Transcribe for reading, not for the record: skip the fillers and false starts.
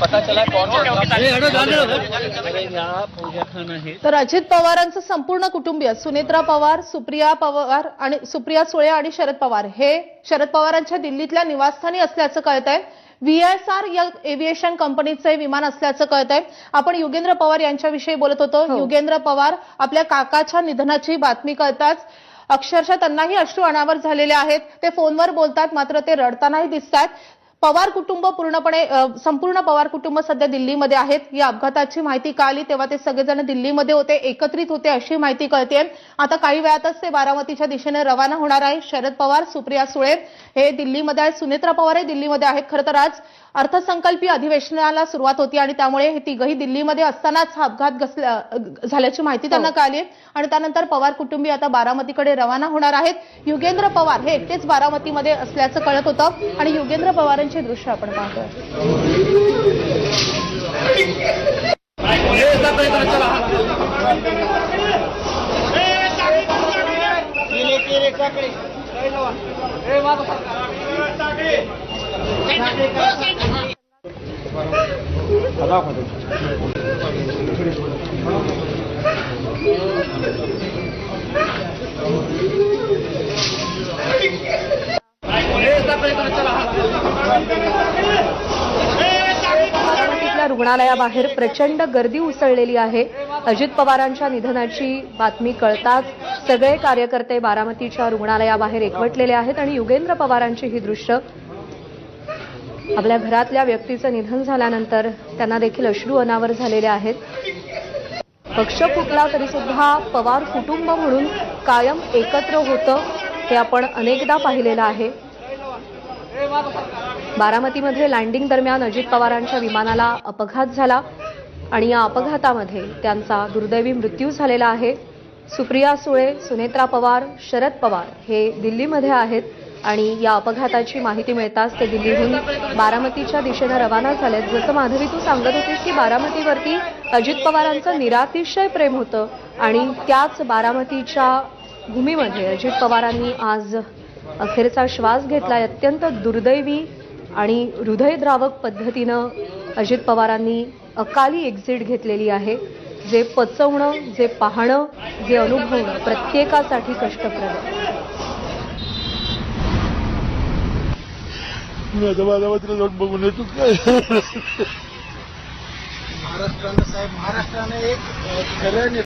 पता चला कौन तर अजित पवारांचं संपूर्ण कुटुंबीय सुनेत्रा पवार, सुप्रिया पवार आणि सुप्रिया सुळे आणि शरद पवार हे शरद पवारांच्या दिल्लीतल्या निवासस्थानी असल्याचं कळतंय। VSR या एव्हिएशन कंपनीचे विमान असल्याचं कळतंय। आपण युगेंद्र पवार यांच्याविषयी बोलत होतो। युगेंद्र पवार आपल्या काकाच्या निधनाची बातमी कळताच अक्षरशः त्यांनाही अश्रू अनावर झालेले आहेत। ते फोनवर बोलतात मात्र ते रडतानाही दिसतात। पवार कुटुंब संपूर्ण पवार कुटुंब सध्या दिल्लीमध्ये आहेत। या अपघाताची माहिती कळली तेव्हा ते सगळेजण दिल्लीमध्ये होते, एकत्रित होते अशी माहिती कळते। आता काही वेळातच ते बारामतीच्या दिशेने रवाना होणार आहे। शरद पवार, सुप्रिया सुळे हे दिल्लीमध्ये आहेत, सुनेत्रा पवार हे दिल्लीमध्ये आहेत। खरं तर आज अर्थसंकल्पीय अधिवेशनाला सुरुवात होती आणि त्यामुळे हे तिघही दिल्लीमध्ये असतानाच हा अपघात झाल्याची माहिती त्यांना कळली आणि त्यानंतर पवार कुटुंबीय आता बारामतीकडे रवाना होणार आहेत। युगेंद्र पवार हे एकटेच बारामतीमध्ये असल्याचं कळत होतं आणि युगेंद्र पवारांचे दृश्य आपण पाहतोय। रुग्णालयाबाहेर प्रचंड गर्दी उसळलेली आहे। अजित पवारांच्या निधनाची बातमी कळताच सगळे कार्यकर्ते बारामतीच्या रुग्णालयाबाहेर एकवटलेले आहेत आणि युगेंद्र पवारांची ही दृश्य आपल्या घरातल्या व्यक्तीचं निधन झाल्यानंतर त्यांना देखील अश्रू अनावर झालेले आहेत। पक्ष फुटला तरी सुद्धा पवार कुटुंब म्हणून कायम एकत्र होतं हे आपण अनेकदा पाहिलेलं आहे। बारामतीमध्ये लँडिंग दरम्यान अजित पवारांच्या विमानाला अपघात झाला आणि या अपघातामध्ये त्यांचा दुर्दैवी मृत्यू झालेला आहे। सुप्रिया सुळे, सुनेत्रा पवार, शरद पवार हे दिल्लीमध्ये आहेत आणि या अपघाताची माहिती मिळताच ते दिल्लीहून बारामतीच्या दिशेने रवाना झालेत। जसं माधवी तू सांगत होतीस की बारामतीवरती अजित पवारांचं निरातिशय प्रेम होतं आणि त्याच बारामतीच्या भूमीमध्ये अजित पवारांनी आज अखेरचा श्वास घेतला। अत्यंत दुर्दैवी आणि हृदयद्रावक पद्धतीनं अजित पवारांनी अकाली एक्झिट घेतलेली आहे। जे पचवणं, जे पाहणं, जे अनुभवणं प्रत्येकासाठी कष्टप्रद आहे। बघून येतो काय महाराष्ट्राने एक खरं